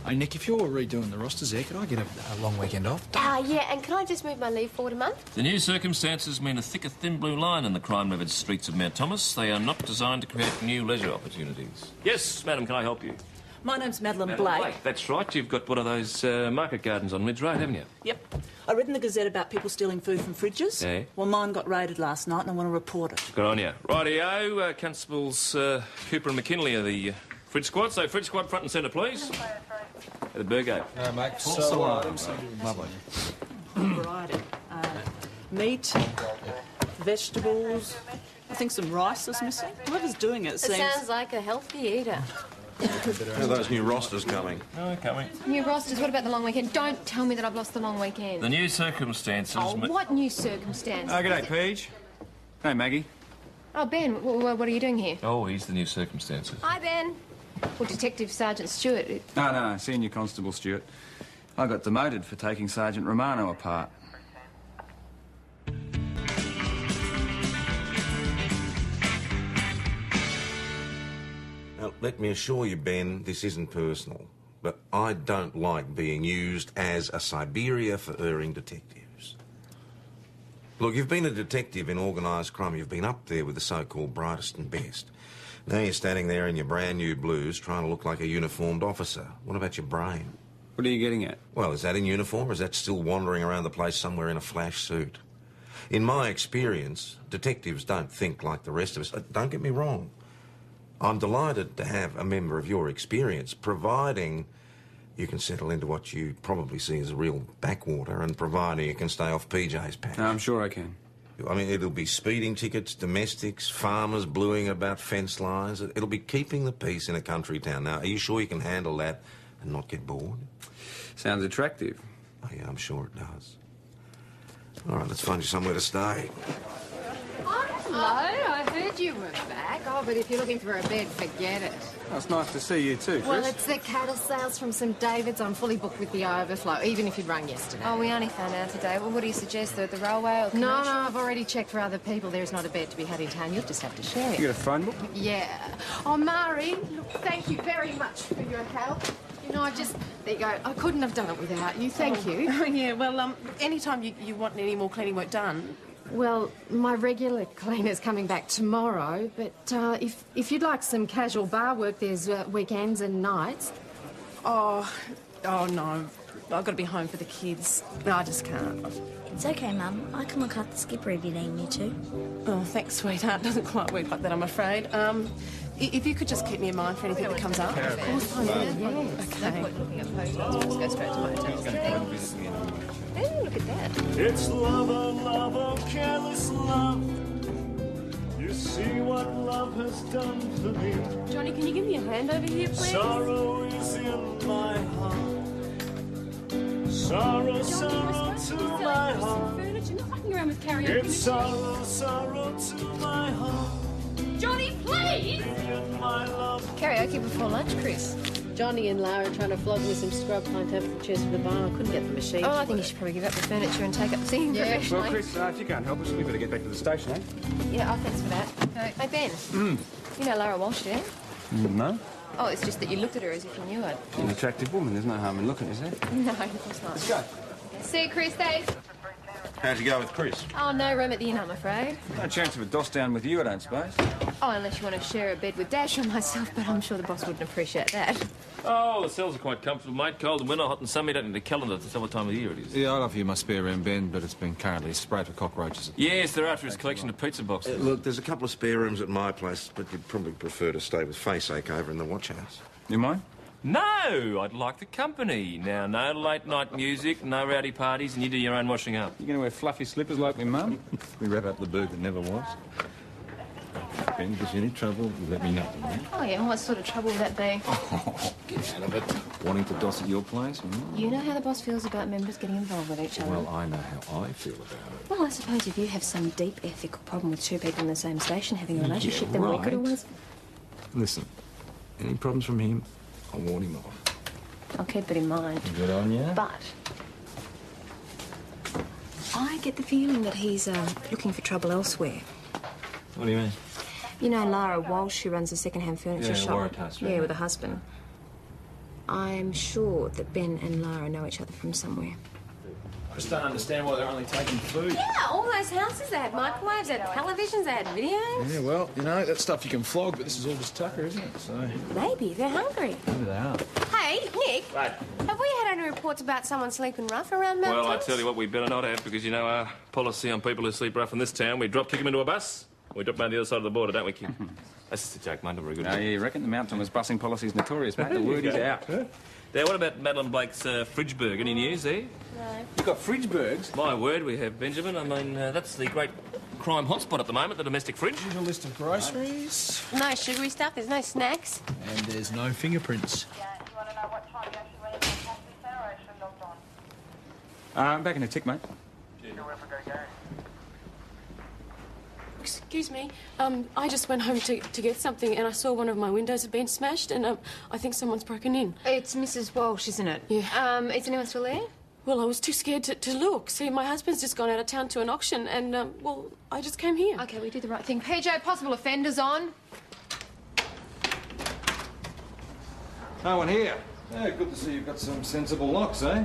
Hey, Nick, if you're redoing the rosters there, could I get a long weekend off? Yeah, and can I just move my leave forward a month? The new circumstances mean a thicker, thin blue line in the crime-ravaged streets of Mount Thomas. They are not designed to create new leisure opportunities. Yes, madam, can I help you? My name's Madeline Blake. That's right. You've got one of those market gardens on Midge Road, haven't you? Yep. I read in the Gazette about people stealing food from fridges. Yeah? Well, mine got raided last night and I want to report it. Good on you. Rightio, Constables Cooper and McKinley are the fridge squad. So fridge squad front and centre, please. At the Burgo. No, mate. Lovely. Variety. Meat, vegetables. I think some rice is missing. Whoever's doing it seems... Sounds like a healthy eater. How are those new rosters coming? Oh, coming. New rosters, what about the long weekend? Don't tell me that I've lost the long weekend. The new circumstances... Oh, what new circumstances? Oh, g'day, Paige. Hey, Maggie. Oh, Ben, what are you doing here? Oh, he's the new circumstances. Hi, Ben. Well, Detective Sergeant Stewart. No, Senior Constable Stewart. I got demoted for taking Sergeant Romano apart. Now, let me assure you, Ben, this isn't personal, but I don't like being used as a Siberia for erring detectives. Look, you've been a detective in organised crime. You've been up there with the so-called brightest and best. Now you're standing there in your brand new blues trying to look like a uniformed officer. What about your brain? What are you getting at? Well, is that in uniform or is that still wandering around the place somewhere in a flash suit? In my experience, detectives don't think like the rest of us. Don't get me wrong. I'm delighted to have a member of your experience, providing you can settle into what you probably see as a real backwater and providing you can stay off PJ's patch. No, I'm sure I can. I mean, it'll be speeding tickets, domestics, farmers bluing about fence lines. It'll be keeping the peace in a country town. Now, are you sure you can handle that and not get bored? Sounds attractive. Oh, yeah, I'm sure it does. All right, let's find you somewhere to stay. Hello, I heard you were back. Oh, but if you're looking for a bed, forget it. Oh, it's nice to see you too, Chris. Well, it's the cattle sales from St David's. I'm fully booked with the overflow, even if you'd rung yesterday. Oh, we only found out today. Well, what do you suggest, the railway or No, I've already checked for other people. There's not a bed to be had in town. You'll just have to share it. You got a phone book? Yeah. Oh, Mari, look, thank you very much for your help. You know, there you go. I couldn't have done it without you. Thank you. Yeah, well, anytime you want any more cleaning work done... Well, my regular cleaner's coming back tomorrow, but if you'd like some casual bar work, there's weekends and nights. Oh, no. I've got to be home for the kids. No, I just can't. It's okay, Mum. I can look after the skipper if you need me to. Oh, thanks, sweetheart. Doesn't quite work like that, I'm afraid. If you could just keep me in mind for anything that comes up. Of course, yeah. Okay. Looking at photos, just go straight to my hotel. Oh, look at that. It's love, careless love. You see what love has done for me. Johnny, can you give me a hand over here, please? Sorrow is in my heart. Sorrow to my heart. Furniture, not fucking around with karaoke. It's sorrow to my heart. Johnny, please! My love. Karaoke before lunch, Chris. Johnny and Lara trying to flog me some scrub pint over the chairs for the bar. I couldn't get the machine. Oh, I think you should probably give up the furniture and take up the singing professionally. Well, Chris, if you can't help us, we better get back to the station, eh? Yeah, oh, thanks for that. Hey, Ben. You know Lara Walsh, do you? No. Oh, it's just that you looked at her as if you knew her. She's an attractive woman. There's no harm in looking, is there? No, of course not. Let's go. See you, Chris, Dave. How'd you go with Chris? Oh, no room at the inn, I'm afraid. No chance of a doss down with you, I don't suppose. Oh, unless you want to share a bed with Dash or myself, but I'm sure the boss wouldn't appreciate that. Oh, the cells are quite comfortable, mate. Cold in winter, hot in summer. You don't need a calendar to tell what time of year it is. Yeah, I'd offer you my spare room, Ben, but it's been currently sprayed for cockroaches. Yes, they're after his collection of pizza boxes. Look, there's a couple of spare rooms at my place, but you'd probably prefer to stay with Faceache over in the watch house. You mind? No, I'd like the company. Now, no late-night music, no rowdy parties, and you do your own washing up. You going to wear fluffy slippers like my mum? We wrap up the bird that never was. Ben, if there's any trouble, you let me know, man. Oh, yeah, and what sort of trouble would that be? Oh, get out of it. Wanting to doss at your place? You know how the boss feels about members getting involved with each other. Well, I know how I feel about it. Well, I suppose if you have some deep ethical problem with two people in the same station having a relationship, then we could always... Listen, any problems from him, I'll warn him off. I'll keep it in mind. Good on you. But I get the feeling that he's looking for trouble elsewhere. What do you mean? You know Lara Walsh, who runs a second-hand furniture shop? Waratahs, right? Yeah, with a husband. I'm sure that Ben and Lara know each other from somewhere. I just don't understand why they're only taking food. Yeah, all those houses, they had microwaves, they had televisions, they had videos. Yeah, well, you know, that stuff you can flog, but this is all just tucker, isn't it? So... Maybe they're hungry. Maybe they are. Hey, Nick. Right. Have we had any reports about someone sleeping rough around Mount Well, I Thomas? tell you what, we better not have, because you know our policy on people who sleep rough in this town. We drop kick them into a bus, we drop them down the other side of the border, don't we, kid? That's just a joke, mate. Not very good. Oh, yeah, you reckon the Mount Thomas busing policy is notorious, mate? The word is out. Now, what about Madeline Blake's Fridgeburg? Any news there? No. You got Fridgeburgs? My word, we have, Benjamin. I mean, that's the great crime hotspot at the moment, the domestic fridge. Here's a list of groceries. No sugary stuff, there's no snacks. And there's no fingerprints. I'm back in a tick, mate. Excuse me, I just went home to get something and I saw one of my windows had been smashed and I think someone's broken in. It's Mrs. Walsh, isn't it? Yeah. Is anyone still there? Well, I was too scared to look. See, my husband's just gone out of town to an auction and, well, I just came here. Okay, we did the right thing. PJ, possible offenders on. No one here. Yeah, good to see you've got some sensible locks, eh?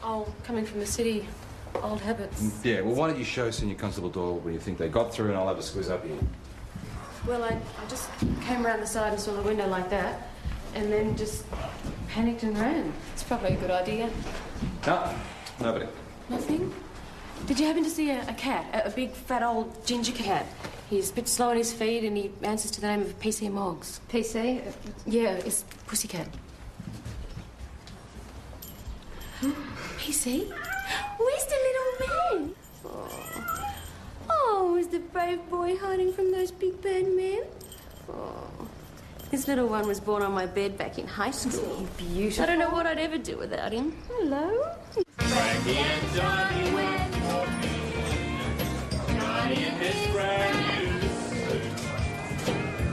Oh, coming from the city, old habits. Yeah, well, why don't you show Senior Constable Doyle where you think they got through and I'll have a squeeze up here. Well, I just came around the side and saw the window like that and then just panicked and ran. It's probably a good idea. No, nobody. Nothing? Did you happen to see a cat? A big, fat, old ginger cat? He's a bit slow on his feet and he answers to the name of PC Moggs. PC? Yeah, it's Pussycat. PC? Where's the little man? Oh, is the brave boy hiding from those big bad men? Oh. This little one was born on my bed back in high school. Beautiful. I don't know what I'd ever do without him. Hello? Frankie and Johnny went Johnny and his brand new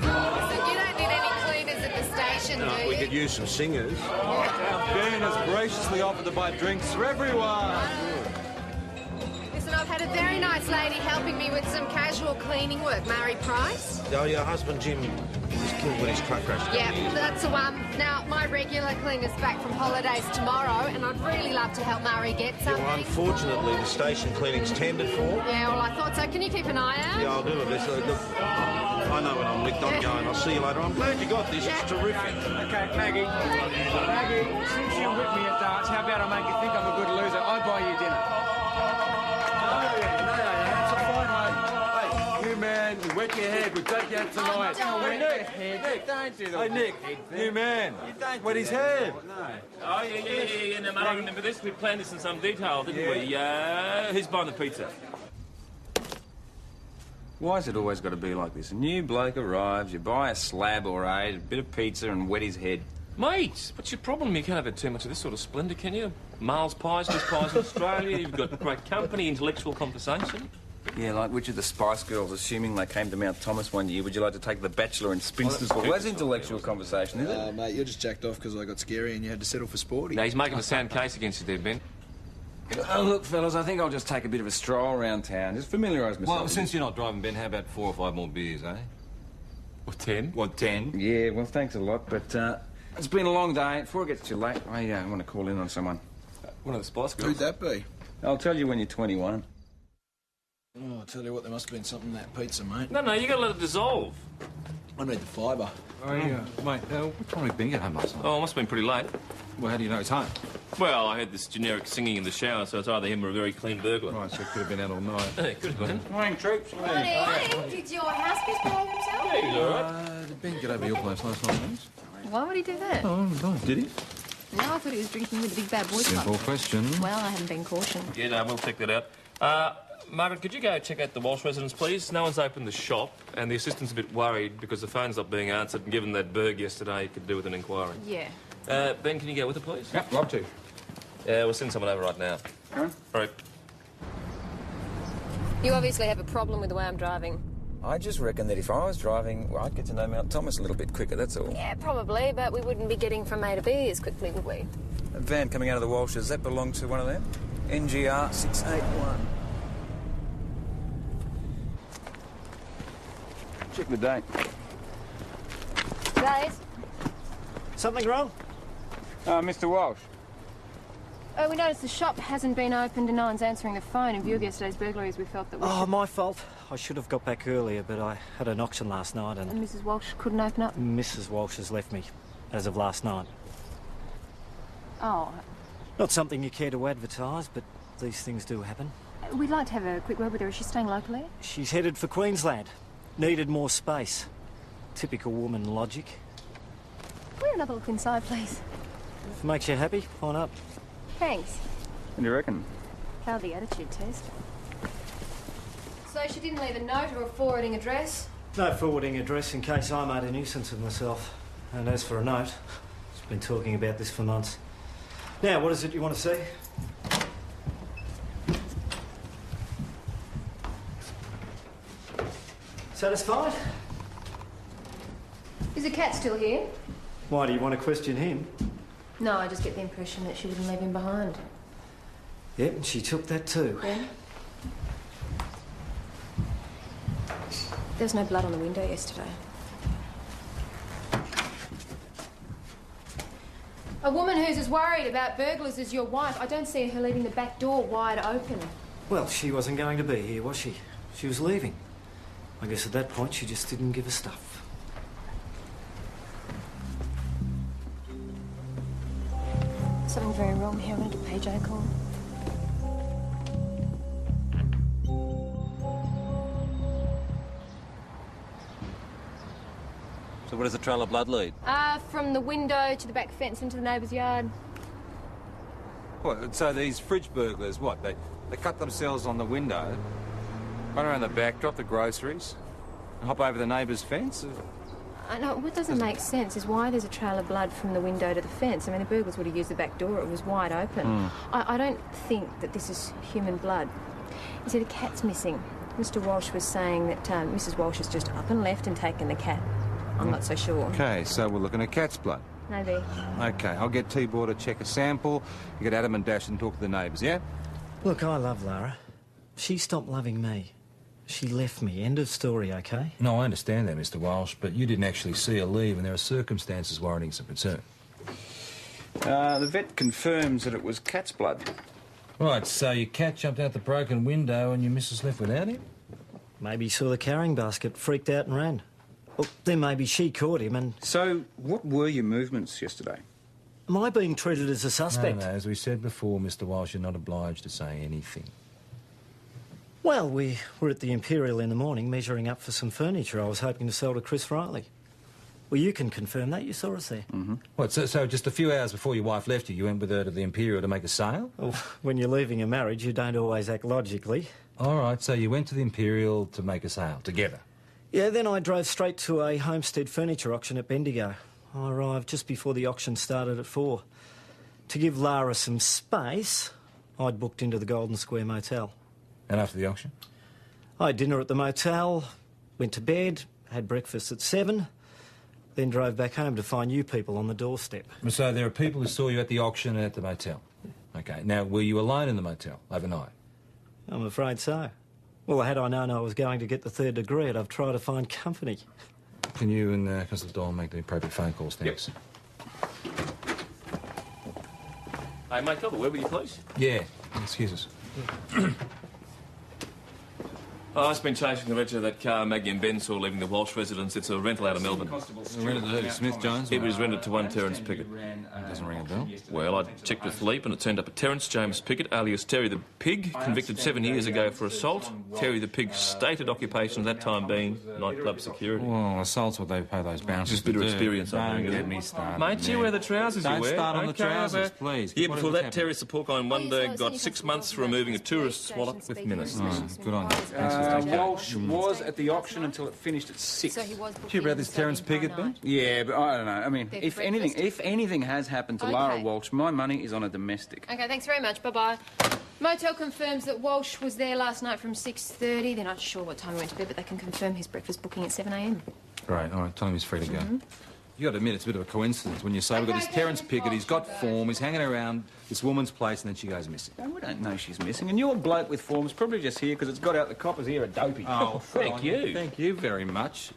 So you don't need any cleaners at the station, do you? We could use some singers. Ben has graciously offered to buy drinks for everyone. Listen, I've had a very nice lady helping me with some casual cleaning work. Mary Price? Oh, your husband Jim was killed with his truck crash. Yeah, that's the one. Now, my regular cleaner's back from holidays tomorrow, and I'd really love to help Murray get something. Well, unfortunately, the station cleaning's tendered for. Yeah, well, I thought so. Can you keep an eye out? Yeah, I'll do my best. Look, I know when I'm licked, I'm going. I'll see you later. I'm glad you got this. It's terrific. Okay, Maggie. Maggie, since you whipped me at darts, how about I make you think I'm a good loser? I buy you dinner. No, that's a fine, mate. Hey, you man, you wet your head. We'll take you out tonight. Hey, Nick, don't do that. Hey, Nick, you man, you don't wet his head. No. Oh, yeah, no, mate, I remember this. We planned this in some detail, didn't we? Who's buying the pizza? Why's it always got to be like this? A new bloke arrives, you buy a slab or eight, a bit of pizza and wet his head. Mate, what's your problem? You can't have too much of this sort of splendour, can you? Miles pies, Miss Pies in Australia, you've got great company, intellectual conversation. Yeah, like which of the Spice Girls, assuming they came to Mount Thomas one year, would you like to take the Bachelor and Spinsters? Well, that's intellectual conversation, isn't it? Mate, you're just jacked off because I got scary and you had to settle for sporty. No, he's making a sound case against you there, Ben. Oh, look, fellas, I think I'll just take a bit of a stroll around town. Just familiarise myself. Well, since you're not driving, Ben, how about 4 or 5 more beers, eh? Or 10? What, 10? Yeah, well, thanks a lot, but it's been a long day. Before it gets too late, I want to call in on someone. One of the Spice Girls. Who'd that be? I'll tell you when you're 21. Oh, I'll tell you what, there must have been something in that pizza, mate. No, you got to let it dissolve. I need the fibre. Oh, yeah. Mate, what time have you been get home last night? Oh, it must have been pretty late. Well, how do you know it's home? Well, I heard this generic singing in the shower, so it's either him or a very clean burglar. Right, so it could have been out all night. Hey, could have been. Morning, troops. Morning. Did your housekeeper behave himself? Yeah, he's all right. Did Ben get over your place last night, please? Why would he do that? Oh, no, did he? No, I thought he was drinking with the big bad boys club. Simple question. Well, I haven't been cautioned. Yeah, no, we'll check that out. Margaret, could you go check out the Walsh residence, please? No one's opened the shop, and the assistant's a bit worried because the phone's not being answered, and given that Berg yesterday, could do with an inquiry. Yeah. Ben, can you go with her, please? Yep, love to. Yeah, we'll send someone over right now. Huh? Right. You obviously have a problem with the way I'm driving. I just reckon that if I was driving, well, I'd get to know Mount Thomas a little bit quicker, that's all. Yeah, probably, but we wouldn't be getting from A to B as quickly, would we? A van coming out of the Walsh, does that belong to one of them? NGR 681. Check the date. Guys? Something wrong? Mr. Walsh. Oh, we noticed the shop hasn't been opened and no one's answering the phone. In view of yesterday's burglaries, we felt that we should... my fault. I should have got back earlier, but I had an auction last night and... And Mrs. Walsh couldn't open up? Mrs. Walsh has left me, as of last night. Oh. Not something you care to advertise, but these things do happen. We'd like to have a quick word with her. Is she staying locally? She's headed for Queensland. Needed more space. Typical woman logic. Can we have another look inside, please? If it makes you happy, why not? Thanks. What do you reckon? Failed the attitude test. So she didn't leave a note or a forwarding address? No forwarding address in case I made a nuisance of myself. And as for a note, she's been talking about this for months. Now, what is it you want to see? Satisfied? Is the cat still here? Why, do you want to question him? No, I just get the impression that she didn't leave him behind. Yep, and she took that too. Then? There was no blood on the window yesterday. A woman who's as worried about burglars as your wife, I don't see her leaving the back door wide open. Well, she wasn't going to be here, was she? She was leaving. I guess at that point she just didn't give a stuff. Something very wrong here. I went to PJ call. So where does the trail of blood lead? From the window to the back fence into the neighbour's yard. What, so these fridge burglars, what, they cut themselves on the window, run around the back, drop the groceries, and hop over the neighbour's fence? I know, what doesn't make sense is why there's a trail of blood from the window to the fence. I mean, the burglars would have used the back door. It was wide open. I don't think that this is human blood. You see, the cat's missing. Mr. Walsh was saying that Mrs. Walsh has just up and left and taken the cat. I'm not so sure. Okay, so we're looking at cat's blood. Maybe. Okay, I'll get T-Boy to check a sample. You get Adam and Dash and talk to the neighbours, yeah? Look, I love Lara. She stopped loving me. She left me. End of story, OK? No, I understand that, Mr. Walsh, but you didn't actually see her leave, and there are circumstances warranting some concern. The vet confirms that it was cat's blood. Right, so your cat jumped out the broken window and your missus left without him? Maybe he saw the carrying basket, freaked out and ran. Well, then maybe she caught him and... So, what were your movements yesterday? Am I being treated as a suspect? No, as we said before, Mr. Walsh, you're not obliged to say anything. Well, we were at the Imperial in the morning measuring up for some furniture I was hoping to sell to Chris Riley. Well, you can confirm that. You saw us there. Mm-hmm. What, so just a few hours before your wife left you went with her to the Imperial to make a sale? Well, when you're leaving a marriage, you don't always act logically. All right, so you went to the Imperial to make a sale, together? Yeah, then I drove straight to a homestead furniture auction at Bendigo. I arrived just before the auction started at 4. To give Lara some space, I'd booked into the Golden Square Motel. And after the auction? I had dinner at the motel, went to bed, had breakfast at 7, then drove back home to find you people on the doorstep. So there are people who saw you at the auction and at the motel? OK. Now, were you alone in the motel overnight? I'm afraid so. Well, had I known I was going to get the 3rd degree, I'd have tried to find company. Can you and Constable Doyle make the appropriate phone calls, thanks? Yep. Hey, mate, Gilbert, where were you, please? Yeah, excuse us. Oh, I've been chasing the reg of that car Maggie and Ben saw leaving the Walsh residence. It's a rental out of Melbourne. Rented to who? Smith Jones? It was rented to one Terence Pickett. Doesn't ring a bell. Well, I checked with Leap and it turned up at Terence James Pickett, alias Terry the Pig, convicted 7 years ago for assault. Terry the Pig's stated occupation at that time being nightclub security. Well, assault's what they pay those bouncers Just a bit of to do. experience, I think. Don't get me started. Mate, you wear the trousers Don't you wear. start on the trousers, please. Year What before is that, happening? Terry Sapulco Wonder got 6 months for removing a tourist's wallet with menace. Good on you. Walsh was at the auction until it finished at 6. So he was Did you hear about this Terence Pickett, Ben? Yeah, but I don't know. I mean, Their if breakfast? anything has happened to Okay. Lara Walsh, my money is on a domestic. Okay, thanks very much. Bye-bye. Motel confirms that Walsh was there last night from 6:30. They're not sure what time he went to bed, but they can confirm his breakfast booking at 7 a.m. Great, all right, tell him he's free to go. You got to admit, it's a bit of a coincidence when you say we've got this Terence Pickett, he's got form, he's hanging around this woman's place, and then she goes missing. No, we don't know she's missing, and your bloke with form's probably just here because it's got out the coppers here are dopey. Oh, Thank you. Thank you very much.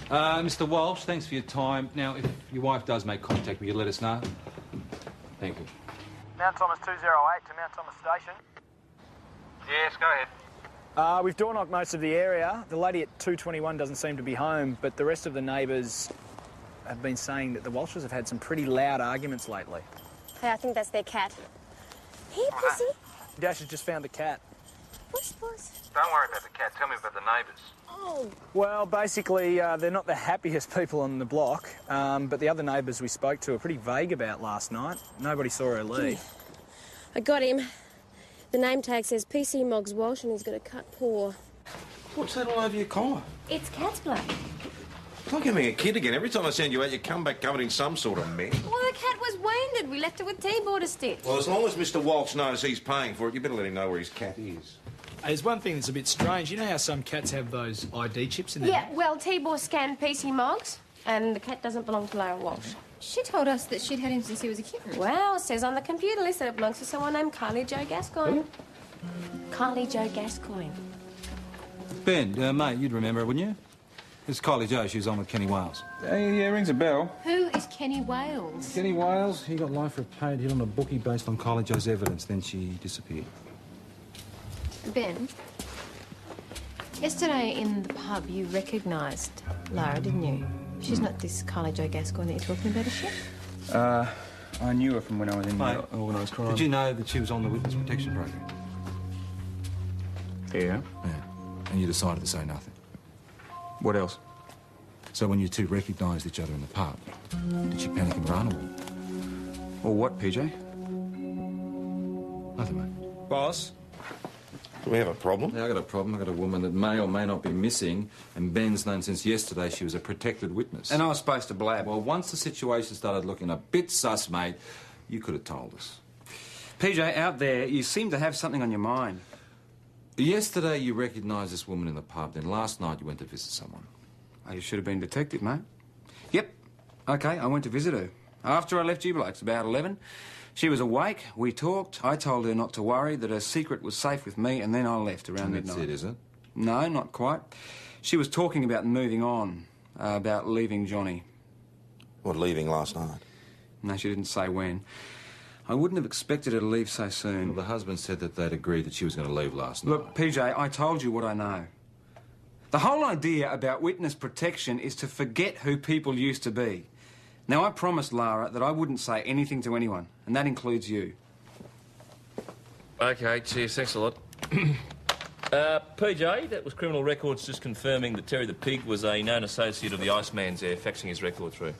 Mr. Walsh, thanks for your time. Now, if your wife does make contact with you, let us know. Thank you. Mount Thomas 208 to Mount Thomas Station. Yes, go ahead. We've door knocked most of the area. The lady at 221 doesn't seem to be home, but the rest of the neighbours have been saying that the Walshes have had some pretty loud arguments lately. Hey, I think that's their cat. Hey, pussy. Dash has just found the cat. Puss. Don't worry about the cat. Tell me about the neighbours. Oh. Well, basically, they're not the happiest people on the block, but the other neighbours we spoke to are pretty vague about last night. Nobody saw her leave. I got him. The name tag says PC Moggs Walsh and he's got a cut paw. What's that all over your collar? It's cat's blood. It's like having a kid again. Every time I send you out, you come back covered in some sort of mess. Well, the cat was wounded. We left it with T-border stitch. Well, as long as Mr. Walsh knows he's paying for it, you better let him know where his cat is. There's one thing that's a bit strange. You know how some cats have those ID chips in their Yeah, well, T-bore scanned PC Moggs and the cat doesn't belong to Lara Walsh. She told us that she'd had him since he was a kitten. Well, it says on the computer list that it belongs to someone named Carly Jo Gascoigne. Carly Jo Gascoigne. Ben, mate, you'd remember her, wouldn't you? It's Kylie Jo. She was on with Kenny Wales. Yeah, rings a bell. Who is Kenny Wales? Kenny Wales, he got life for a paid hit on a bookie based on Kylie Jo's evidence. Then she disappeared. Ben, yesterday in the pub you recognised Lara, didn't you? She's not this Carly Jo Gascoigne that you're talking about, is she? I knew her from when I was in organised crime. Did you know that she was on the witness protection program? Yeah. Yeah. And you decided to say nothing. What else? So when you two recognised each other in the pub, did she panic and run or? Or what, PJ? Nothing, mate. Boss? Do we have a problem? Yeah, I got a problem. I got a woman that may or may not be missing, and Ben's known since yesterday she was a protected witness. And I was supposed to blab. Well, once the situation started looking a bit sus, mate, you could have told us. PJ, out there, you seem to have something on your mind. Yesterday you recognised this woman in the pub, then last night you went to visit someone. Oh, you should have been detective, mate. Yep. OK, I went to visit her. After I left you blokes, about 11. She was awake, we talked, I told her not to worry, that her secret was safe with me, and then I left around midnight. That's it, is it? No, not quite. She was talking about moving on, about leaving Johnny. What, leaving last night? No, she didn't say when. I wouldn't have expected her to leave so soon. Well, the husband said that they'd agreed that she was going to leave last night. Look, PJ, I told you what I know. The whole idea about witness protection is to forget who people used to be. Now, I promised Lara that I wouldn't say anything to anyone, and that includes you. OK, cheers. Thanks a lot. PJ, that was Criminal Records just confirming that Terry the Pig was a known associate of the Iceman's there, faxing his record through.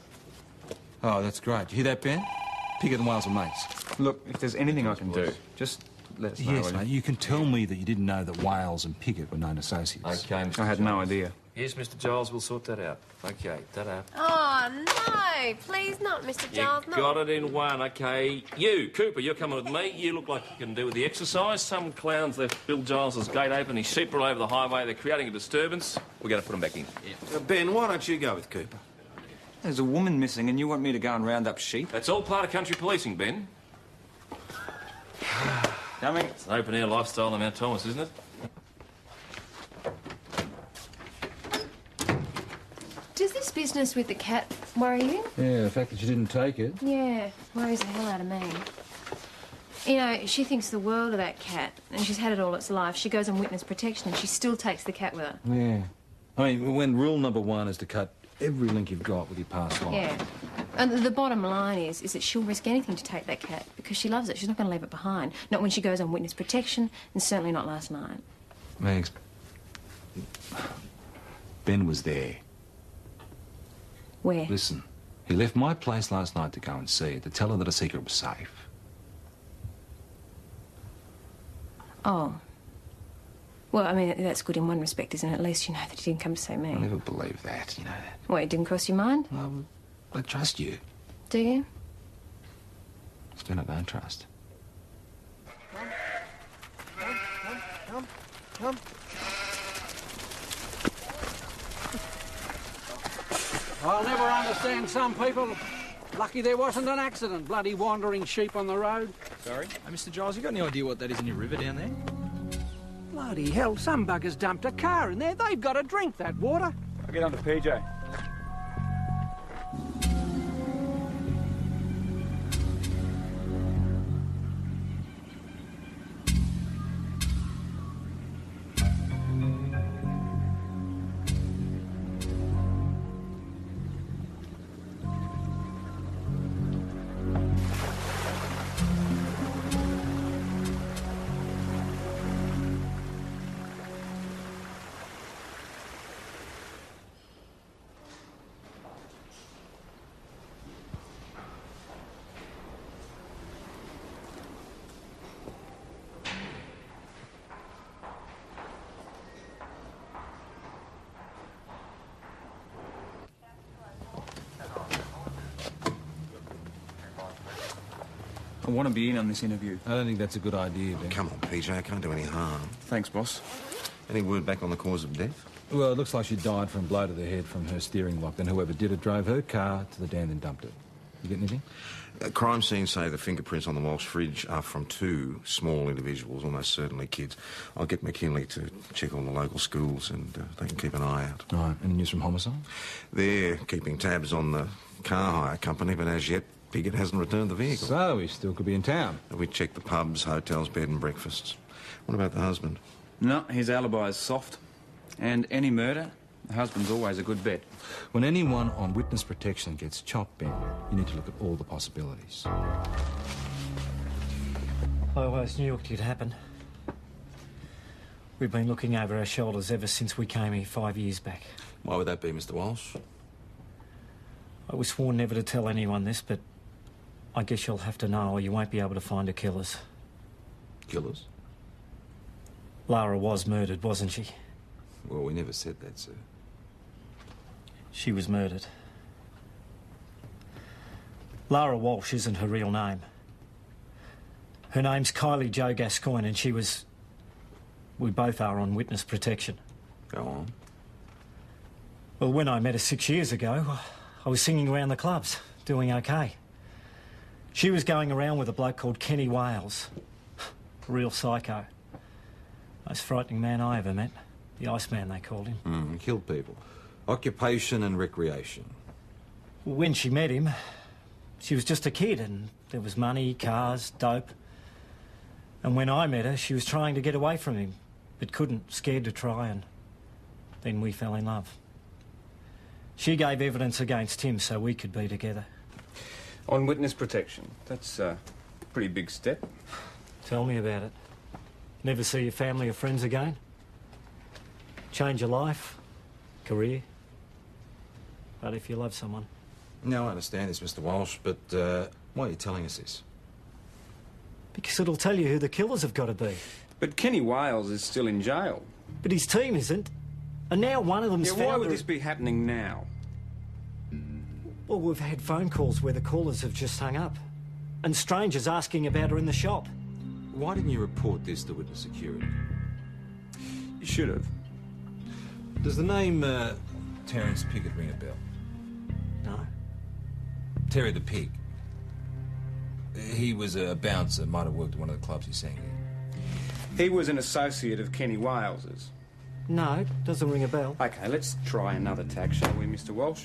Oh, that's great. You hear that, Ben? Pigott and Wales are mates. Look, if there's anything I can do, just let us know. Yes, mate. You can tell me that you didn't know that Wales and Pigott were known associates. OK, Mr. I had no idea. Yes, Mr. Giles, we'll sort that out. OK, ta-da. Oh, no. Please not, Mr. Giles, You got it in one, OK. You, Cooper, you're coming with me. You look like you can do with the exercise. Some clowns left Bill Giles's gate open. His sheep are all over the highway. They're creating a disturbance. We're going to put them back in. Yeah. Ben, why don't you go with Cooper? There's a woman missing, and you want me to go and round up sheep? That's all part of country policing, Ben. Coming. It's an open-air lifestyle in Mount Thomas, isn't it? Does this business with the cat worry you? Yeah, the fact that you didn't take it. Yeah, worries the hell out of me. You know, she thinks the world of that cat, and she's had it all its life. She goes on witness protection, and she still takes the cat with her. Yeah. I mean, when rule number one is to cut every link you've got with your past life. Yeah. And the bottom line is that she'll risk anything to take that cat because she loves it. She's not going to leave it behind. Not when she goes on witness protection, and certainly not last night. Max, Ben was there. Where? Listen, he left my place last night to go and see it, to tell her that a secret was safe. Oh. Well, I mean, that's good in one respect, isn't it? At least you know that he didn't come to see me. I'll never believe that, you know that. What, it didn't cross your mind? Well, I trust you. Do you? Still, I don't trust. Come. I'll never understand some people. Lucky there wasn't an accident. Bloody wandering sheep on the road. Sorry? Hey, Mr. Giles, you got any idea what that is in your river down there? Bloody hell, some buggers dumped a car in there. They've got to drink that water. I'll get on to PJ. I want to be in on this interview. I don't think that's a good idea, Ben. Come on, PJ, I can't do any harm. Thanks, boss. Any word back on the cause of death? Well, it looks like she died from a blow to the head from her steering lock. Then whoever did it drove her car to the dam and dumped it. You get anything? Crime scenes say the fingerprints on the Walsh fridge are from two small individuals, almost certainly kids. I'll get McKinley to check on the local schools and they can keep an eye out. All right. Any news from homicide? They're keeping tabs on the car hire company, but as yet, Piggott hasn't returned the vehicle. So he still could be in town. We checked the pubs, hotels, bed and breakfasts. What about the husband? No, his alibi is soft. And any murder, the husband's always a good bet. When anyone on witness protection gets chopped, Ben, you need to look at all the possibilities. I always knew it could happen. We've been looking over our shoulders ever since we came here 5 years back. Why would that be, Mr. Walsh? I was sworn never to tell anyone this, but I guess you'll have to know or you won't be able to find her killers. Killers? Lara was murdered, wasn't she? Well, we never said that, sir. She was murdered. Lara Walsh isn't her real name. Her name's Kylie Jo Gascoigne and she was... We both are on witness protection. Go on. Well, when I met her 6 years ago, I was singing around the clubs, doing okay. She was going around with a bloke called Kenny Wales. Real psycho. Most frightening man I ever met. The Iceman, they called him. Killed people. Occupation and recreation. When she met him, she was just a kid and there was money, cars, dope. And when I met her, she was trying to get away from him, but couldn't, scared to try, and then we fell in love. She gave evidence against him so we could be together. On witness protection, that's a pretty big step. Tell me about it. Never see your family or friends again? Change your life, career. But if you love someone. No, I understand this, Mr. Walsh, but why are you telling us this? Because it'll tell you who the killers have got to be. But Kenny Wales is still in jail. But his team isn't. And now one of them's Yeah, why would this be happening now? Well, we've had phone calls where the callers have just hung up. And strangers asking about her in the shop. Why didn't you report this to witness security? You should have. Does the name Terence Piggott ring a bell? No. Terry the Pig. He was a bouncer, might have worked at one of the clubs he sang in. He was an associate of Kenny Wales's. No, doesn't ring a bell. OK, let's try another tack, shall we, Mr. Walsh?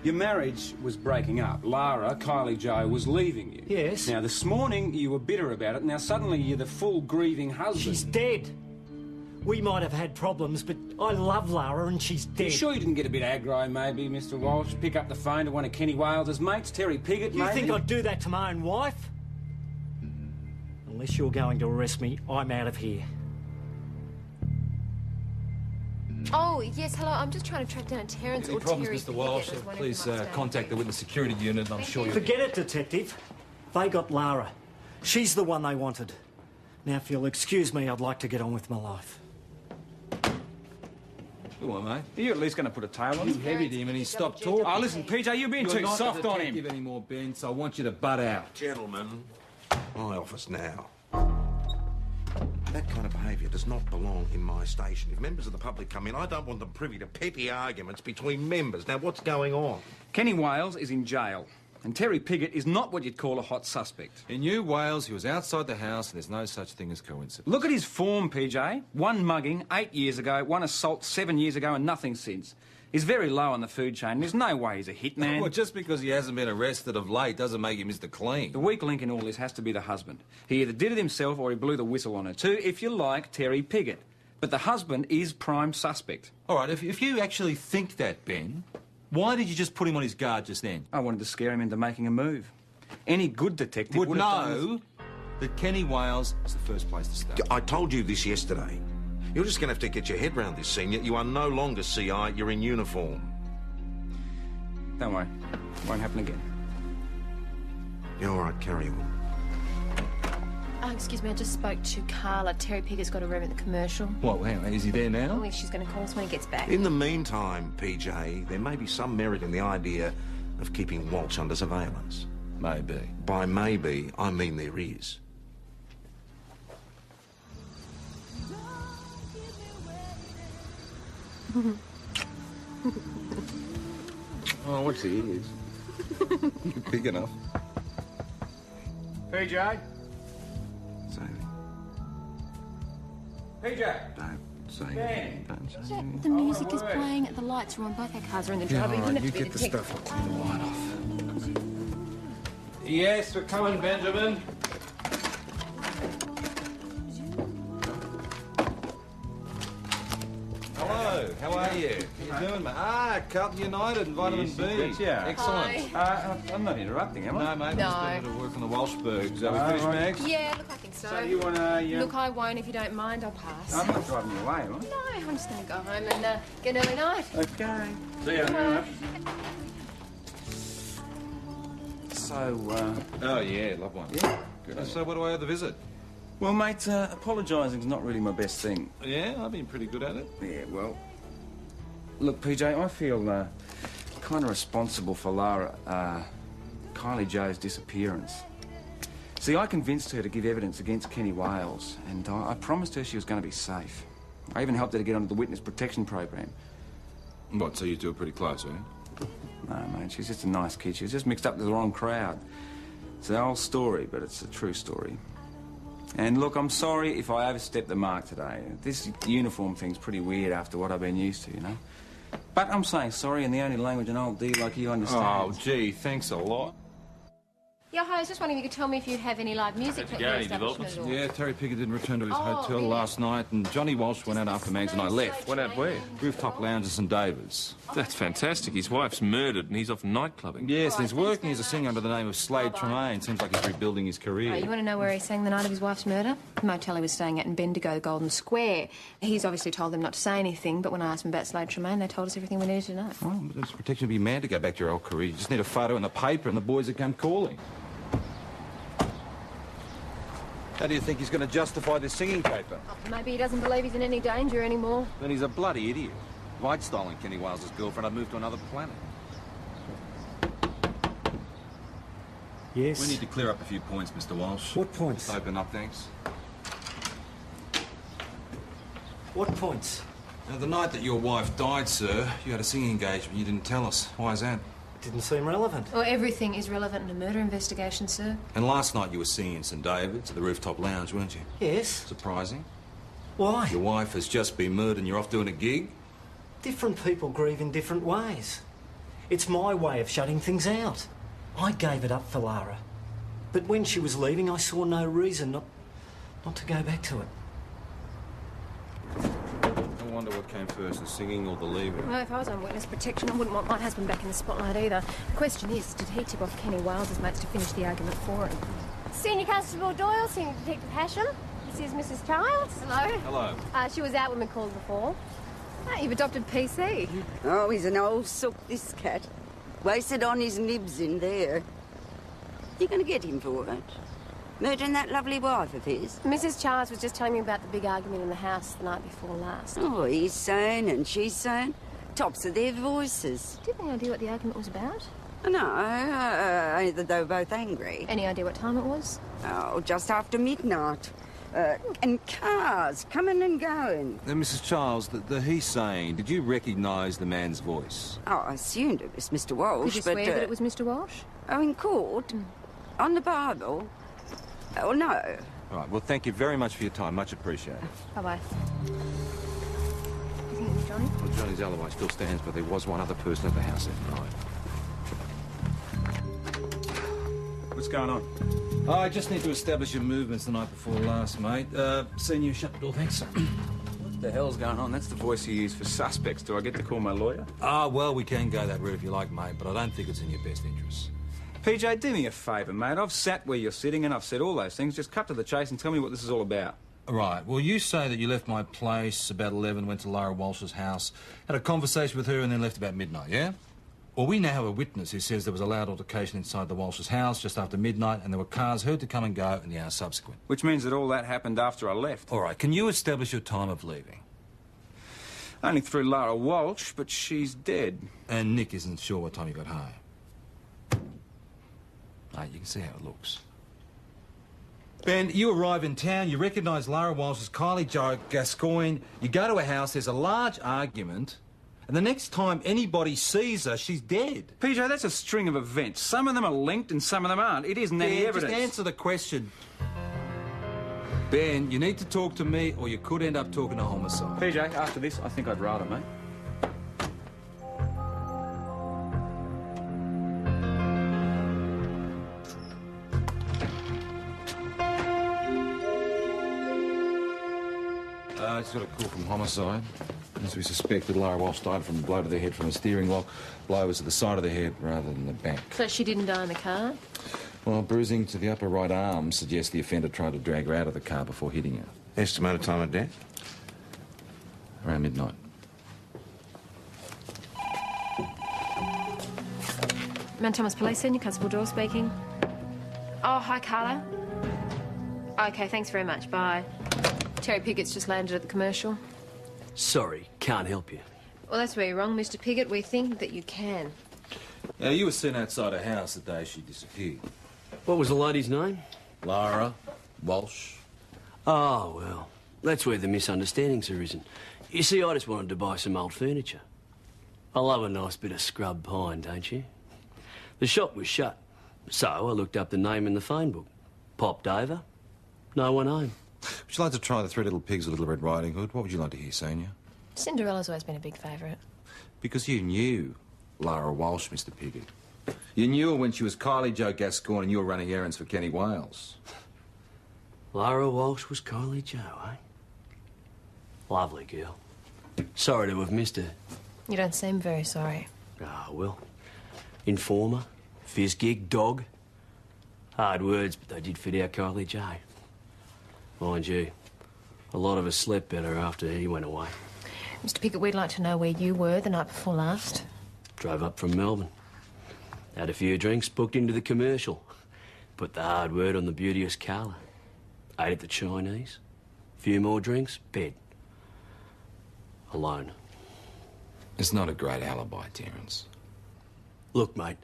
Your marriage was breaking up. Lara, Kylie Jo, was leaving you. Yes. Now, this morning you were bitter about it. Now, suddenly you're the full grieving husband. She's dead. We might have had problems, but I love Lara and she's dead. You sure you didn't get a bit aggro, maybe, Mr. Walsh? Pick up the phone to one of Kenny Wales's mates, Terry Piggott, You maybe? think I'd do that to my own wife? Unless you're going to arrest me, I'm out of here. Oh, yes, hello. I'm just trying to track down Terence Any or problems, Terry. Mr. Walsh? Please contact the witness security unit and I'm sure you'll... Forget it, Detective. They got Lara. She's the one they wanted. Now, if you'll excuse me, I'd like to get on with my life. Go on, mate. Are you at least going to put a tail on You him? heavied him and he stopped talking. Oh, listen, PJ, you're being too soft on him. You're not a detective anymore, Ben, so I want you to butt out. Gentlemen, my office now. That kind of behaviour does not belong in my station. If members of the public come in, I don't want them privy to petty arguments between members. Now, what's going on? Kenny Wales is in jail, and Terry Piggott is not what you'd call a hot suspect. In New Wales, he was outside the house and there's no such thing as coincidence. Look at his form, PJ. One mugging 8 years ago, one assault 7 years ago, and nothing since. He's very low on the food chain. There's no way he's a hitman. Well, just because he hasn't been arrested of late doesn't make him Mr. Clean. The weak link in all this has to be the husband. He either did it himself or he blew the whistle on her too, if you like, Terry Piggott. But the husband is prime suspect. All right, if you actually think that, Ben, why did you just put him on his guard just then? I wanted to scare him into making a move. Any good detective would have know that Kenny Wales is the first place to start. I told you this yesterday. You're just going to have to get your head round this, Senior. You are no longer CI, you're in uniform. Don't worry. Won't happen again. You're all right, carry on. Excuse me, I just spoke to Carla. Terry Piggott's got a room at the commercial. What, hang on, is he there I now? think she's going to call us when he gets back. In the meantime, PJ, there may be some merit in the idea of keeping Walsh under surveillance. Maybe. By maybe, I mean there is. Oh, what's the ears? You're big enough. PJ? Say PJ? Don't say Ben. anything. Don't say anything. The music is playing, the lights are on, both our cars are in the driveway. You didn't have to be get the the tech. stuff. I'll turn the light off. Yes, we're coming, Benjamin. Hello, how are you? How you doing, mate? Ah, Carlton United and Vitamin B. Yeah. Excellent. I'm not interrupting, am I? No, mate, No. we're just doing a bit of work on the Walshbergs. Are we finished, Mags? Yeah, look, I think so. So you want to... Look, I won't if you don't mind. I'll pass. I'm not driving you away, am I? No, I'm just going to go home and get an early night. Okay. See ya. Bye. So, Oh, yeah, love one. yeah, good. So what do I owe the visit? Well, mate, apologising's not really my best thing. Yeah, I've been pretty good at it. Yeah, well... Look, PJ, I feel kind of responsible for Kylie Jo's disappearance. See, I convinced her to give evidence against Kenny Wales, and I promised her she was going to be safe. I even helped her to get onto the witness protection program. What, so you two are pretty close, eh? No, mate, she's just a nice kid. She was just mixed up with the wrong crowd. It's the whole story, but it's a true story. And look, I'm sorry if I overstepped the mark today. This uniform thing's pretty weird after what I've been used to, you know? But I'm saying sorry in the only language an old D like you understands. Oh, gee, thanks a lot. Yeah, hi, I was just wondering if you could tell me if you have any live music How'd at you your go? Any establishment at all. Yeah, Terry Pickett didn't return to his Oh, hotel really? last night, and Johnny Walsh went out after Mags and I left. Went out where? Rooftop Lounge at St David's. That's fantastic. His wife's murdered and he's off nightclubbing. Yes, and he's working as a singer under the name of Slade Tremaine. Seems like he's rebuilding his career. Oh, you want to know where he sang the night of his wife's murder? The motel he was staying at in Bendigo, the Golden Square. He's obviously told them not to say anything, but when I asked him about Slade Tremaine, they told us everything we needed to know. Well, but it's protection to be mad to go back to your old career. You just need a photo in the paper and the boys would come calling. How do you think he's going to justify this singing paper? Oh, maybe he doesn't believe he's in any danger anymore. Then he's a bloody idiot. If I'd stolen Kenny Wales' girlfriend, I'd move to another planet. Yes? We need to clear up a few points, Mr. Walsh. What points? Just open up, thanks. What points? Now, the night that your wife died, sir, you had a singing engagement. You didn't tell us. Why is that? Didn't seem relevant. Well, everything is relevant in a murder investigation, sir. And last night you were singing in St David's at the Rooftop Lounge, weren't you? Yes. Surprising. Why? Your wife has just been murdered and you're off doing a gig? Different people grieve in different ways. It's my way of shutting things out. I gave it up for Lara. But when she was leaving, I saw no reason not to go back to it. I wonder what came first, the singing or the leaving. Well, if I was on witness protection, I wouldn't want my husband back in the spotlight either. The question is, did he tip off Kenny Wales' mates to finish the argument for him? Senior Constable Doyle, Senior Detective Hasham. This is Mrs. Childs. Hello. Hello. She was out when we called before. Oh, you've adopted PC. Oh, he's an old sook, this cat. Wasted on his nibs in there. You going to get him for it? Murdering that lovely wife of his? Mrs. Childs was just telling me about the big argument in the house the night before last. Oh, he's saying and she's saying. Tops of their voices. Do you have any idea what the argument was about? No, only that they were both angry. Any idea what time it was? Oh, just after midnight. And cars coming and going. Mrs. Childs, the he saying, did you recognise the man's voice? Oh, I assumed it was Mr. Walsh, Could you but... swear that it was Mr. Walsh? Oh, in court? On the Bible? Oh, no. All right, well, thank you very much for your time. Much appreciated. Bye-bye. You think it was Johnny? Well, Johnny's alibi still stands, but there was one other person at the house that night. What's going on? I just need to establish your movements the night before last, mate. Senior, shut the door, thanks. What the hell's going on? That's the voice you use for suspects. Do I get to call my lawyer? Well, we can go that route if you like, mate, but I don't think it's in your best interests. PJ, do me a favour, mate. I've sat where you're sitting and I've said all those things. Just cut to the chase and tell me what this is all about. Right. Well, you say that you left my place about 11, went to Lara Walsh's house, had a conversation with her and then left about midnight, yeah? Well, we now have a witness who says there was a loud altercation inside the Walsh's house just after midnight and there were cars heard to come and go in the hour subsequent. Which means that all that happened after I left. All right. Can you establish your time of leaving? Only through Lara Walsh, but she's dead. And Nick isn't sure what time you got home? mate. You can see how it looks. Ben, you arrive in town, you recognise Lara Walsh as Kylie Jo Gascoigne, you go to her house, there's a large argument, and the next time anybody sees her, she's dead. PJ, that's a string of events. Some of them are linked and some of them aren't. It isn't any evidence. Just answer the question. Ben, you need to talk to me or you could end up talking to homicide. PJ, after this, I think I'd rather, mate. I just got a call from homicide. As we suspected, Lara Walsh died from a blow to the head from a steering lock. Blow was to the side of the head rather than the back. So she didn't die in the car? Well, bruising to the upper right arm suggests the offender tried to drag her out of the car before hitting her. Estimated time of death? Around midnight. Mount Thomas Police Senior Constable Doyle speaking. Oh, hi, Carla. OK, thanks very much. Bye. Terry Piggott's just landed at the commercial. Sorry, can't help you. Well, that's where you're wrong, Mr. Piggott. We think that you can. Now, you were seen outside her house the day she disappeared. What was the lady's name? Lara Walsh. Oh, well, that's where the misunderstanding's arisen. You see, I just wanted to buy some old furniture. I love a nice bit of scrub pine, don't you? The shop was shut, so I looked up the name in the phone book. Popped over, no one home. Would you like to try the Three Little Pigs or Little Red Riding Hood? What would you like to hear, Sonia? Cinderella's always been a big favourite. Because you knew Lara Walsh, Mr. Piggott. You knew her when she was Kylie Jo Gascoigne and you were running errands for Kenny Wales. Lara Walsh was Kylie Jo, eh? Lovely girl. Sorry to have missed her. You don't seem very sorry. Ah, well. Informer, fizz gig, dog. Hard words, but they did fit our Kylie Jo. Mind you, a lot of us slept better after he went away. Mr. Piggott, we'd like to know where you were the night before last. Drove up from Melbourne. Had a few drinks, booked into the commercial. Put the hard word on the beauteous Carla. Ate at the Chinese. Few more drinks, bed. Alone. It's not a great alibi, Terence. Look, mate,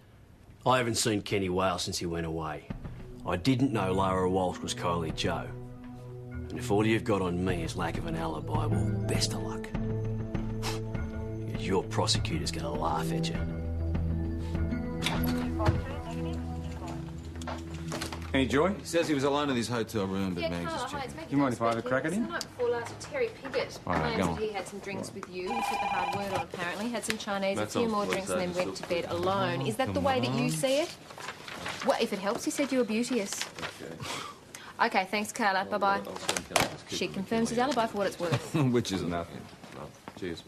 I haven't seen Kenny Wales since he went away. I didn't know Lara Walsh was Kylie Jo. And if all you've got on me is lack of an alibi, well, best of luck. Your prosecutor's gonna laugh at you. Any joy? He says he was alone in his hotel room, but managed to check. Do you mind if I have a crack at him? The night before last, Terry Piggott All right, claims go on. that he had some drinks with you. He put the hard word on, apparently. Had some Chinese, That's a few on more police drinks, and then agents, went to bed alone. Is that the way that you see it? Well, if it helps, he said you were beauteous. OK, thanks, Carla. Bye-bye. She confirms his alibi for what it's worth. Which is nothing. Cheers.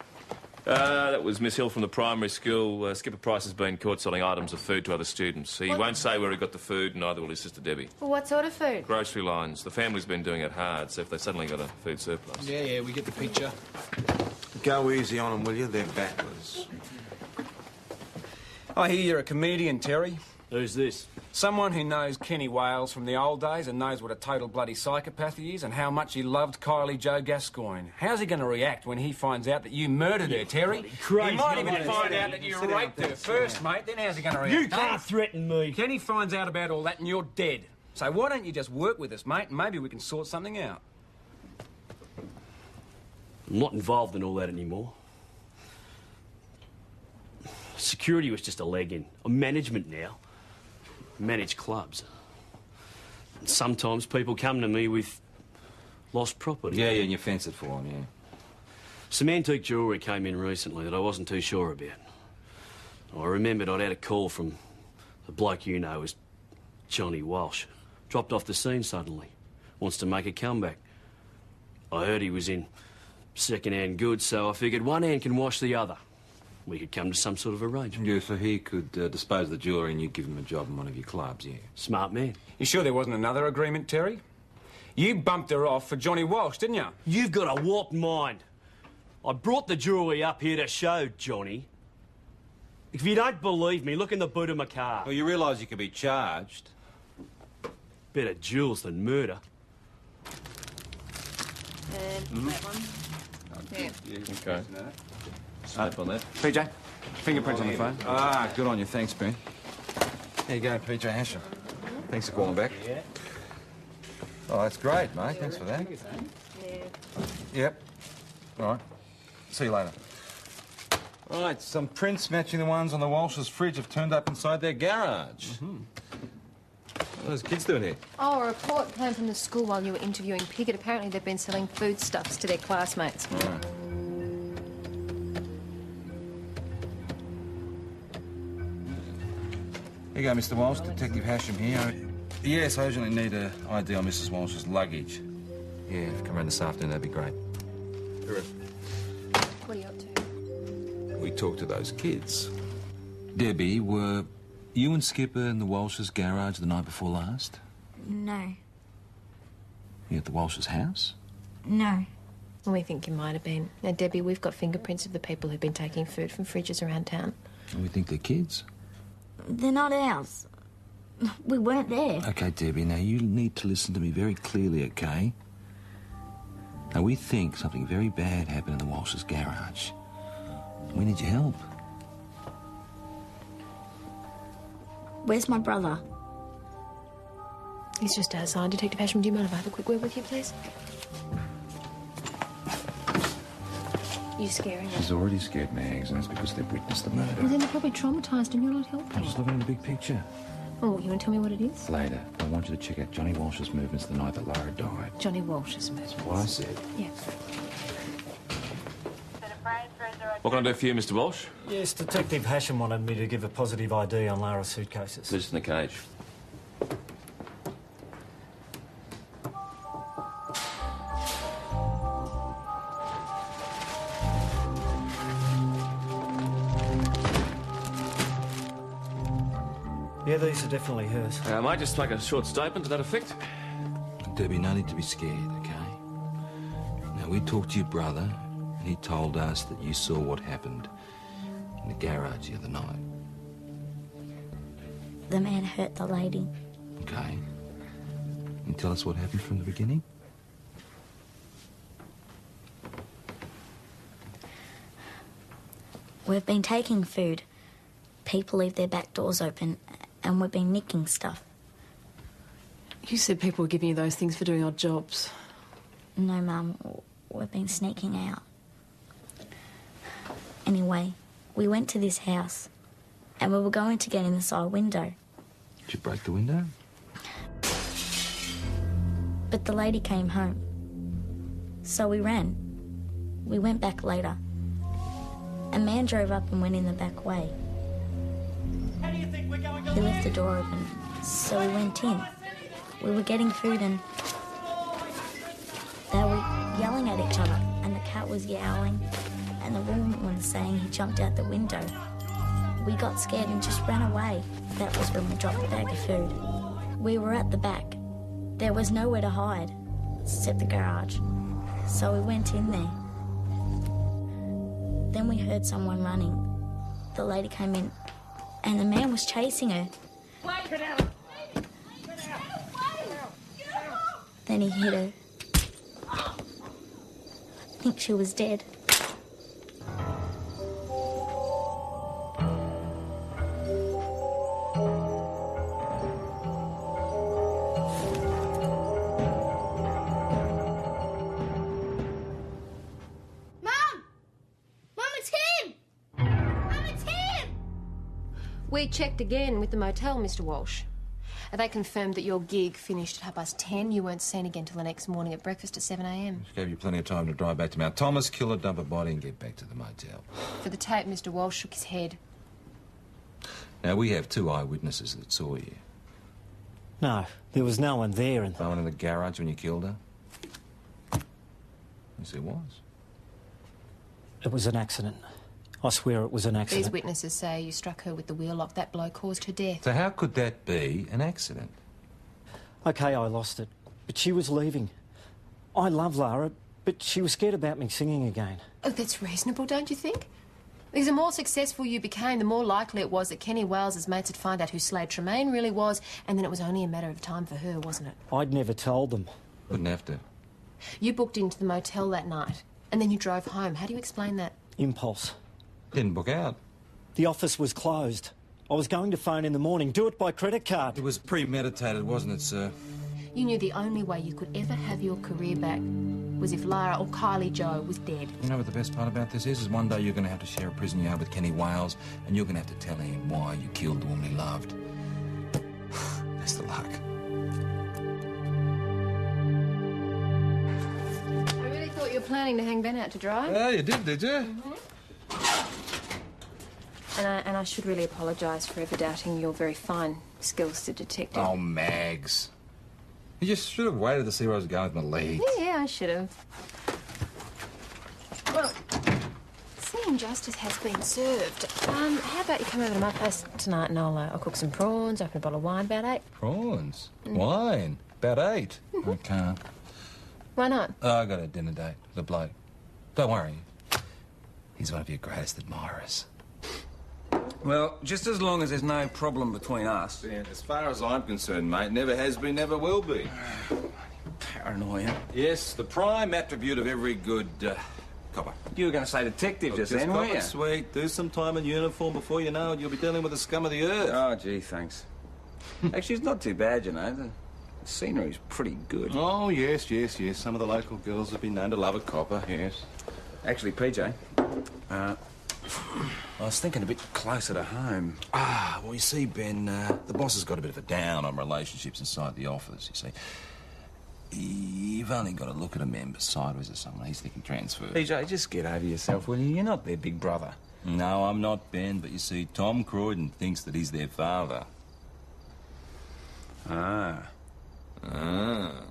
That was Miss Hill from the primary school. Skipper Price has been caught selling items of food to other students. He won't say where he got the food, neither will his sister Debbie. Well, what sort of food? Grocery lines. The family's been doing it hard, so if they suddenly got a food surplus. Yeah, we get the picture. Go easy on them, will you? They're battlers. I hear you're a comedian, Terry. Who's this? Someone who knows Kenny Wales from the old days and knows what a total bloody psychopath he is and how much he loved Kylie Jo Gascoigne. How's he going to react when he finds out that you murdered her, Terry? crazy. He might even Sit find down. out that you Sit down. raped her first, mate. Then how's he going to react? You can't threaten me. Kenny finds out about all that and you're dead. So why don't you just work with us, mate, and maybe we can sort something out. I'm not involved in all that anymore. Security was just a leg in. I'm management now. Manage clubs. And sometimes people come to me with lost property. Yeah, and you fence it for him, yeah. Some antique jewellery came in recently that I wasn't too sure about. I remembered I'd had a call from the bloke you know as Johnny Walsh. Dropped off the scene suddenly. Wants to make a comeback. I heard he was in second-hand goods, so I figured one hand can wash the other. We could come to some sort of arrangement. Yeah, so he could dispose of the jewellery and you'd give him a job in one of your clubs, yeah. Smart man. You sure there wasn't another agreement, Terry? You bumped her off for Johnny Walsh, didn't you? You've got a warped mind. I brought the jewellery up here to show Johnny. If you don't believe me, look in the boot of my car. Well, you realise you could be charged. Better jewels than murder. And that one. Yeah. Okay. Snap on that. PJ, fingerprints on the phone. Ah, good on you. Thanks, Ben. There you go, PJ Hashem. Thanks for calling back. Yeah. Oh, that's great, mate. Thanks for that. Yep. All right. See you later. All right, some prints matching the ones on the Walsh's fridge have turned up inside their garage. What are those kids doing here? Oh, a report came from the school while you were interviewing Piggott. Apparently they've been selling foodstuffs to their classmates. Here you go, Mr. Walsh. Detective Hasham here. Yes, I urgently need an ID on Mrs. Walsh's luggage. Yeah, if you come around this afternoon, that'd be great. What are you up to? We talked to those kids. Debbie, were you and Skipper in the Walsh's garage the night before last? No. You at the Walsh's house? No. Well, we think you might have been. Now, Debbie, we've got fingerprints of the people who've been taking food from fridges around town. And we think they're kids. They're not ours. We weren't there. Okay, Debbie, now you need to listen to me very clearly, okay? Now, we think something very bad happened in the Walsh's garage. We need your help. Where's my brother? He's just outside. Detective Hasham, do you mind if I have a quick word with you, please? You scaring her? She's already scared, Mags, and it's because they've witnessed the murder. Well, then they're probably traumatised and you're not helping. I'm just looking at the big picture. Oh, you want to tell me what it is? Later, I want you to check out Johnny Walsh's movements the night that Lara died. Johnny Walsh's movements. That's what I said. Yeah. What can I do for you, Mr. Walsh? Yes, Detective Hasham wanted me to give a positive ID on Lara's suitcases. Just in the cage. Yeah, these are definitely hers. I might just make a short statement to that effect. Debbie, no need to be scared, okay? Now, we talked to your brother, and he told us that you saw what happened in the garage the other night. The man hurt the lady. Okay. Can you tell us what happened from the beginning? We've been taking food. People leave their back doors open, and we've been nicking stuff. You said people were giving you those things for doing odd jobs. No, Mum. We've been sneaking out. Anyway, we went to this house, and we were going to get in the side window. Did you break the window? But the lady came home. So we ran. We went back later. A man drove up and went in the back way. He left the door open, so we went in. We were getting food and they were yelling at each other, and the cat was yowling, and the woman was saying he jumped out the window. We got scared and just ran away. That was when we dropped the bag of food. We were at the back. There was nowhere to hide, except the garage. So we went in there. Then we heard someone running. The lady came in, and the man was chasing her. Then he hit her. I think she was dead. We checked again with the motel, Mr. Walsh. They confirmed that your gig finished at 10:30. You weren't seen again till the next morning at breakfast at 7 a.m. Which gave you plenty of time to drive back to Mount Thomas, kill her, dump a body, and get back to the motel. For the tape, Mr. Walsh shook his head. Now, we have 2 eyewitnesses that saw you. No, there was no one there. And no one in the garage when you killed her? Yes, there was. It was an accident. I swear it was an accident. These witnesses say you struck her with the wheel lock. That blow caused her death. So how could that be an accident? OK, I lost it. But she was leaving. I love Lara, but she was scared about me singing again. Oh, that's reasonable, don't you think? Because the more successful you became, the more likely it was that Kenny Wales's mates would find out who Slade Tremaine really was, and then it was only a matter of time for her, wasn't it? I'd never told them. Wouldn't have to. You booked into the motel that night, and then you drove home. How do you explain that? Impulse. Didn't book out. The office was closed. I was going to phone in the morning. Do it by credit card. It was premeditated, wasn't it, sir? You knew the only way you could ever have your career back was if Lara or Kylie Joe was dead. You know what the best part about this is? Is one day you're going to have to share a prison yard with Kenny Wales, and you're going to have to tell him why you killed the woman he loved. Best of luck. I really thought you were planning to hang Ben out to dry. Oh, you did you? And I should really apologise for ever doubting your very fine skills to detective. Oh, Mags. You just should have waited to see where I was going with my legs. Yeah, I should have. Well, seeing justice has been served. How about you come over to my place tonight and I'll cook some prawns, open a bottle of wine about 8. Prawns? Wine? About 8? I can't. Why not? Oh, I got a dinner date with a bloke. Don't worry. He's one of your greatest admirers. Well, just as long as there's no problem between us. Ben, as far as I'm concerned, mate, never has been, never will be. Paranoia. Yes, the prime attribute of every good copper. You were going to say detective just then, cop weren't you? it sweet. Do some time in uniform before you know it. You'll be dealing with the scum of the earth. Oh, gee, thanks. Actually, it's not too bad, you know. The scenery's pretty good. Oh, yes. Some of the local girls have been known to love a copper, yes. Actually, PJ, I was thinking a bit closer to home. Ah, well, you see, Ben, the boss has got a bit of a down on relationships inside the office, you see. You've only got to look at a member sideways at someone he's thinking transfer. PJ, just get over yourself, will you? You're not their big brother. No, I'm not, Ben, but you see, Tom Croydon thinks that he's their father. Ah. Ah.